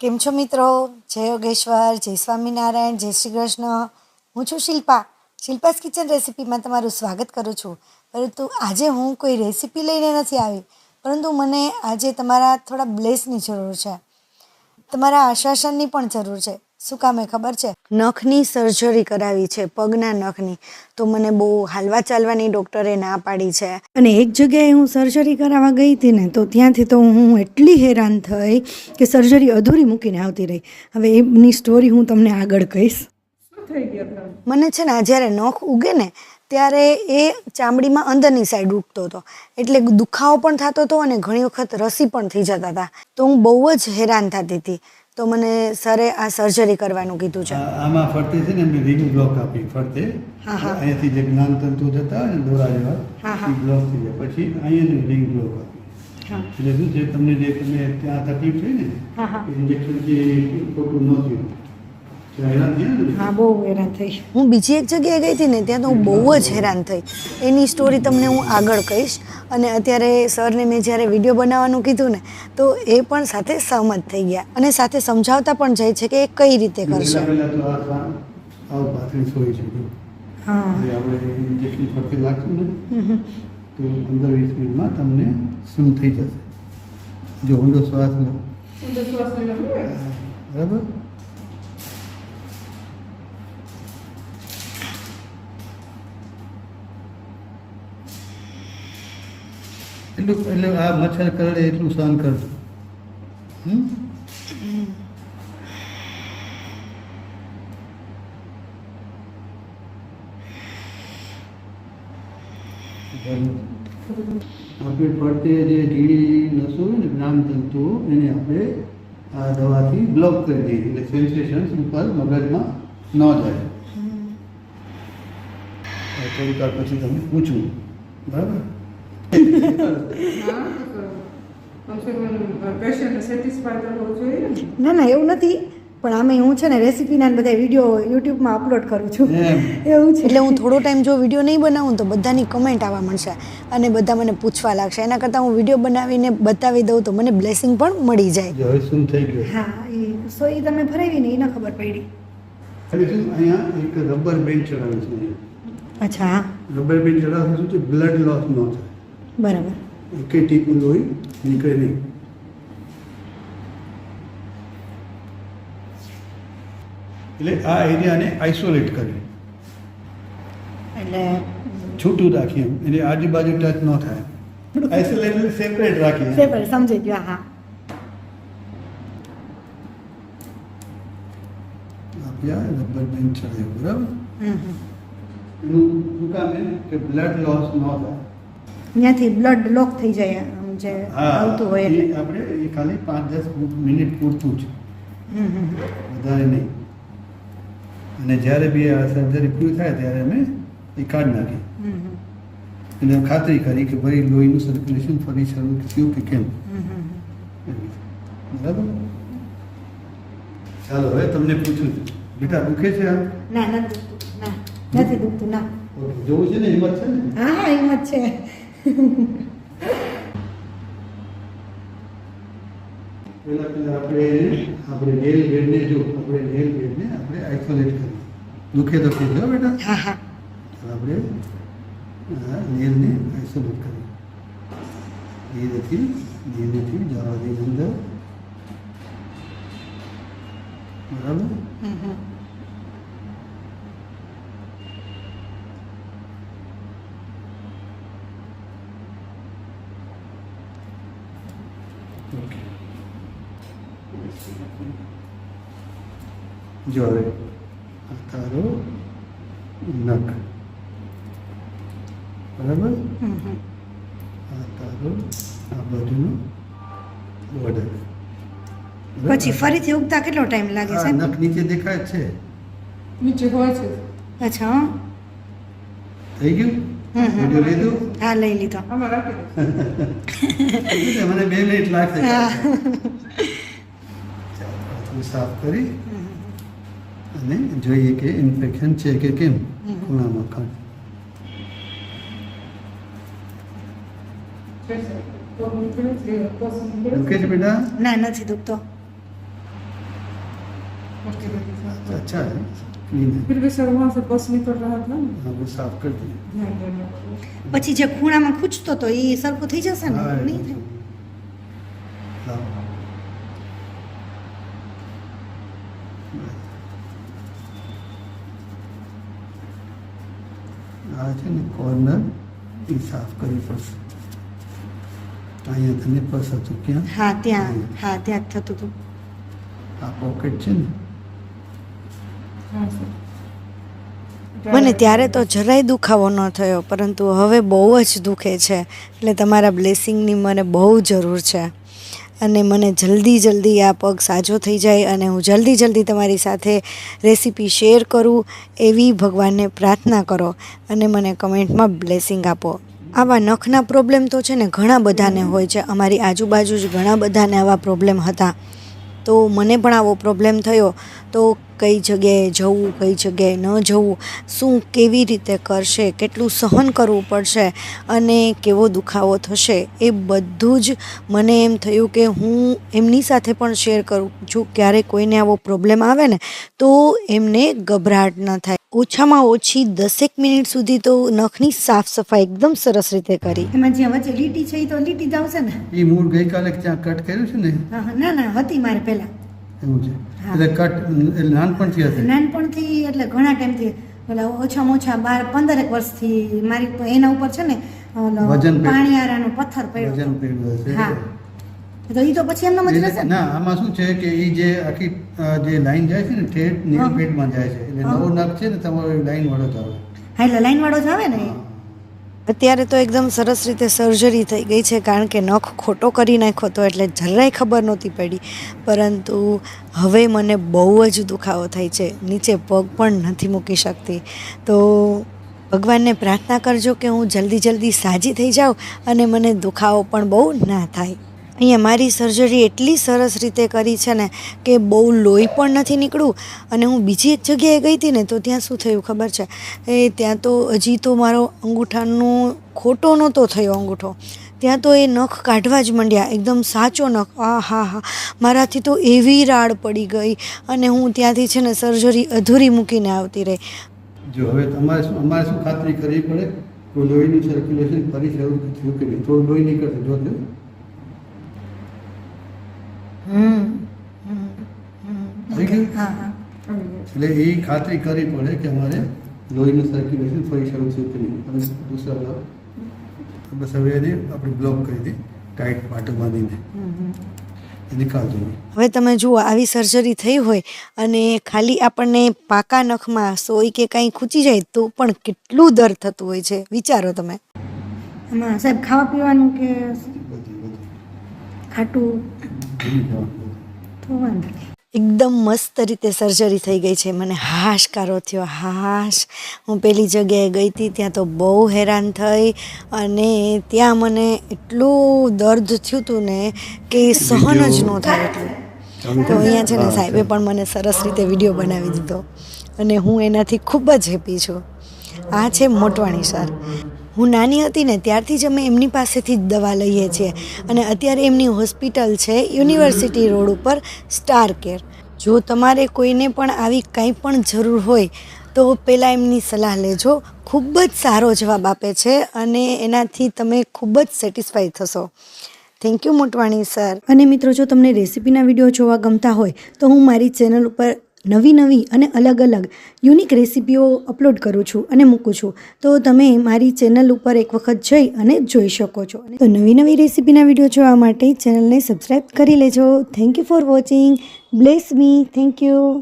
કેમ છો મિત્રો? જય યોગેશ્વર, જય સ્વામિનારાયણ, જય શ્રી કૃષ્ણ. હું છું શિલ્પાસ કિચન રેસિપીમાં તમારું સ્વાગત કરું છું. પરંતુ આજે હું કોઈ રેસિપી લઈને નથી આવી, પરંતુ મને આજે તમારા થોડા બ્લેસની જરૂર છે, તમારા આશ્વાસનની પણ જરૂર છે. શું કામે ખબર છે? નખની સર્જરી કરાવી છે, પગના નખની. તો મને બહુ હાલવા ચાલવાની ડૉક્ટરે ના પાડી છે. અને એક જગ્યાએ હું સર્જરી કરાવવા ગઈ હતી ને, તો ત્યાંથી તો હું એટલી હેરાન થઈ કે સર્જરી અધૂરી મૂકીને આવતી રહી. હવે એની સ્ટોરી હું તમને આગળ કહીશ. મને છે ને જ્યારે નખ ઉગે ને ત્યારે એ ચામડીમાં અંદરની સાઈડ ઉગતો હતો, એટલે દુખાવો પણ થતો હતો અને ઘણી વખત રસી પણ થઈ જતા હતા. તો હું બહુ જ હેરાન થતી હતી. તો મને સરે આ સર્જરી કરવાનું કીધું છે. આમાં ફરતે છે ને એમને રિંગ બ્લોક આપી ફરતે. અહીંયાથી જે જ્ઞાન તંતુ જતા હોય ને દોરા જેવા એ બ્લોક થઈ જાય, પછી અહીંયાની રિંગ બ્લોક આપી. એટલે શું છે, તમને જે તમે ત્યાં તકલીફ થઈ ને ઇન્જેક્શનથી ખોટું ન થયું. હા, બહુ હેરાન થઈ. હું બીજી એક જગ્યાએ ગઈ હતી ને, ત્યાં તો હું બહુ જ હેરાન થઈ. એની સ્ટોરી તમને હું આગળ કહીશ. અને અત્યારે સરને મેં જ્યારે વિડીયો બનાવવાનું કીધું ને, તો એ પણ સાથે સહમત થઈ ગયા અને સાથે સમજાવતા પણ જાય છે કે એ કઈ રીતે કરશે. પહેલા તો આ પાથરી સોય છે. હા, આપણે ઇન્જેક્શન ફરતે લાગશું ને તો 15-20 મિનિટમાં તમને શું થઈ જશે. જો ઊંડો શ્વાસ લો, બરાબર. એટલે આ મચ્છર કરડે એટલું સહન કરજો. આપણે ફરતે જે ઢીળી નસો હોય ને જ્ઞાનતંતુ, એને આપણે આ દવાથી બ્લોક કરી દઈએ, એટલે સેન્સેશન્સ ઉપર મગજમાં ન જાય. થોડીક વાર પછી તમે પૂછવું, બરાબર. ના ના, એવું નથી. પણ આમે હું છે ને રેસીપીના બધા વિડીયો યુટ્યુબમાં અપલોડ કરું છું. એવું છે. એટલે હું થોડો ટાઈમ જો વિડીયો નહીં બનાવું તો બધાની કમેન્ટ આવવા મળશે અને બધા મને પૂછવા લાગશે. એના કરતાં હું વિડીયો બનાવીને બતાવી દઉં તો મને બ્લેસિંગ પણ મળી જાય. હવે શું થઈ ગયું? હા, એ તમે ફરાવી ને, એ ન ખબર પડી. અહીંયા એક રબર બેન્ડ ચડાવ્યું છે. અચ્છા. રબર બેન્ડ ચડાવવું શું છે, બ્લડ લોસ ન થાય. બરાબર. એકે ટીપું લોહી નીકળે નહીં. એટલે આ એરિયાને આઇસોલેટ કરી, એટલે છૂટું રાખીએ, એટલે આજુબાજુ ટચ ન થાય. આઇસોલેટ એટલે સેપરેટ રાખીએ. સેપરેટ, સમજી ગયો. હા. આપ્યા રબર બેન્ડ ચડાવ્યું, બરાબર. એનું શું કામ છે કે બ્લડ લોસ ન થાય. ત્યાંથી બ્લડ લોક થઈ જાય, આમ જે આવતું હોય એટલે. આપણે એ ખાલી 5-10 મિનિટ પૂરતું છે, વધારે નહીં. અને જ્યારે બી આ સર્જરી પૂરી થાય ત્યારે અમે એ કાઢી નાખી. એટલે ખાતરી કરી કે ભાઈ લોહીનું સર્ક્યુલેશન ફરી શરૂ થયું કે કેમ. બરાબર. ચાલો, હવે તમને પૂછું છું, બેટા દુખે છે? આમ ના, નથી દુખતું. ના, જોવું છે ને, હિંમત છે ને? હા હા, હિંમત છે. પહેલા આપણે નેલ બેડને આપણે આઇસોલેટ કરીએ. દુખે તો કહેજો બેટા. હા હા. આપણે નેલને આઇસોલેટ કરીએ. ધીરેથી જવા દઈએ અંદર, બરાબર. ઓકે. જો હવે આ તારો નખ, બરાબર. આ તારો આ બાજુનો બોર્ડર. પછી ફરીથી ઉગતા કેટલો ટાઈમ લાગે છે? નખ નીચે દેખાય છે, નીચે હોય છે. અચ્છા. થઈ ગયું? વિડીયો લીધું? હા, લઈ લીધો. આમાં રાખી દો. મને 2 મિનિટ લાગશે. સાફ કરી અને જોઈએ કે ઇન્ફેક્શન છે કે કેમ. ખૂણામાં ખાંડ. દુખે છે બેટા? ના, નથી દુખતો. पट्टी लगी साफ तो अच्छा है क्लीन है। फिर भी सर वहाँ से बस निकल रहा था ना, हाँ वो साफ कर दिए। ध्यान देना पड़ेगा। પછી જે ખૂણામાં ખૂંચતો તો એ સરખું થઈ જશે ને हाँ, નહીં થાય हाँ। આ છે ને કોર્નર એ સાફ કરવી પડશે. અહીંયા તને પસ હતું ક્યાં? હા ત્યાં જ થતું હતું આ પોકેટ છે ને हाँ सर મને ત્યારે તો જરાય દુખાવો ન થયો પરંતુ હવે બહુ જ દુખે છે એટલે તમારા બ્લેસિંગની મને બહુ જરૂર છે અને મને જલ્દી આ પગ સાજો થઈ જાય અને હું જલ્દી તમારી સાથે રેસીપી શેર કરું એવી ભગવાનને પ્રાર્થના કરો અને મને કમેન્ટમાં બ્લેસિંગ આપો. આવા નખના પ્રોબ્લેમ તો છે ને ઘણા બધાને હોય છે, અમારી આજુબાજુ જ ઘણા બધાને આવા પ્રોબ્લેમ હતા. તો મને પણ આવો પ્રોબ્લેમ થયો તો કઈ જગ્યાએ જવું કઈ જગ્યાએ ન જવું, શું કેવી રીતે કરશે, કેટલું સહન કરવું પડશે અને કેવો દુખાવો થશે એ બધું જ મને એમ થયું કે હું એમની સાથે પણ શેર કરું છું. ક્યારેક કોઈને આવો પ્રોબ્લેમ આવે ને તો એમને ગભરાટ ન થાય. ઓછામાં ઓછી 10 મિનિટ સુધી તો નખની સાફ સફાઈ એકદમ સરસ રીતે કરી. એમાં જ્યાં વચ્ચે લીટી છે એ તો લીટી જ આવશે ને? એ મૂળ ગઈકાલે ત્યાં કટ કર્યું છે ને ના હતી મારે પહેલાં એવું છે. એટલે કટ એટલે નાનપણથી હશે. નાનપણથી એટલે ઘણા ટાઈમથી પેલા ઓછામાં ઓછા 12-15 વર્ષથી મારી એના ઉપર છે ને ઓલો વજન પાણીયારાનો પથ્થર પડ્યો વજન પડ્યું હશે. હા તો એ તો પછી એમનો જ રહેશે ને? ના આમાં શું છે કે એ જે આખી જે લાઈન જાય છે ને ઠેઠ નીલ પેટમાં જાય છે એટલે નવો નખ છે ને તમારો લાઈન વાળો જ આવે. હા એટલે લાઈન વાળો જ આવે ને. અત્યારે તો એકદમ સરસ રીતે સર્જરી થઈ ગઈ છે કારણ કે નખ ખોટો કરી નાખ્યો હતો એટલે જરાય ખબર નહોતી પડી, પરંતુ હવે મને બહુ જ દુખાવો થાય છે, નીચે પગ પણ નથી મૂકી શકતી. તો ભગવાનને પ્રાર્થના કરજો કે હું જલ્દી સાજી થઈ જાઉં અને મને દુખાવો પણ બહુ ના થાય. અહીંયા મારી સર્જરી એટલી સરસ રીતે કરી છે ને કે બહુ લોહી પણ નથી નીકળ્યું. અને હું બીજી એક જગ્યાએ ગઈ હતી ને તો ત્યાં શું થયું ખબર છે, એ ત્યાં તો હજી તો મારો અંગૂઠાનો ખોટો નહોતો થયો અંગૂઠો, ત્યાં તો એ નખ કાઢવા જ માંડ્યા, એકદમ સાચો નખ. હા મારાથી તો એવી રાડ પડી ગઈ અને હું ત્યાંથી છે ને સર્જરી અધૂરી મૂકીને આવતી રહી. જો હવે અમારે શું ખાતરી કરવી પડે કે લોહીનું સર્ક્યુલેશન ફરી શરૂ થયું કે નહીં, થોડું લોહી નીકળશે જો થયું. થઈ ગયું? એટલે એ ખાતરી કરવી પડે કે અમારે લોહીનું સર્ક્યુલેશન ફરી શરૂ થયું કે નહીં. હવે દૂસરા બ્લોક બસ હવે એને આપણે બ્લોક કરી દઈએ ટાઈટ પાટો બાંધીને નિકાલ જોઈએ. હવે તમે જુઓ આવી સર્જરી થઈ હોય અને ખાલી આપણને પાકા નખમાં સોય કે કાંઈ ખૂંચી જાય તો પણ કેટલું દર્દ થતું હોય છે, વિચારો તમે. આમાં સાહેબ ખાવા પીવાનું કે ખાટું એકદમ મસ્ત રીતે સર્જરી થઈ ગઈ છે. મને હાશકારો થયો, હાશ. હું પેલી જગ્યાએ ગઈ હતી ત્યાં તો બહુ હેરાન થઈ અને ત્યાં મને એટલું દર્દ થયું હતું ને કે સહન જ ન થાય એટલું. તો અહીંયા છે ને સાહેબે પણ મને સરસ રીતે વિડીયો બનાવી દીધો અને હું એનાથી ખૂબ જ હેપી છું. આ છે મોટવાણી સર. હું નાની હતી ને ત્યારથી જ અમે એમની પાસેથી જ દવા લઈએ છીએ અને અત્યારે એમની હોસ્પિટલ છે યુનિવર્સિટી રોડ ઉપર સ્ટાર કેર. જો તમારે કોઈને પણ આવી કંઈ પણ જરૂર હોય તો પહેલાં એમની સલાહ લેજો. ખૂબ જ સારો જવાબ આપે છે અને એનાથી તમે ખૂબ જ સેટિસ્ફાઈ થશો. Thank you Motwani sir. અને મિત્રો જો તમને રેસીપીના વિડીયો જોવા ગમતા હોય તો હું મારી ચેનલ ઉપર નવી અને અલગ યુનિક રેસીપીઓ અપલોડ કરું છું અને મૂકું છું, તો તમે મારી ચેનલ ઉપર એક વખત જઈ અને જોઈ શકો છો. તો નવી રેસીપીના વિડીયો જોવા માટે ચેનલને સબસ્ક્રાઈબ કરી લેજો. Thank you for watching. Bless me. Thank you.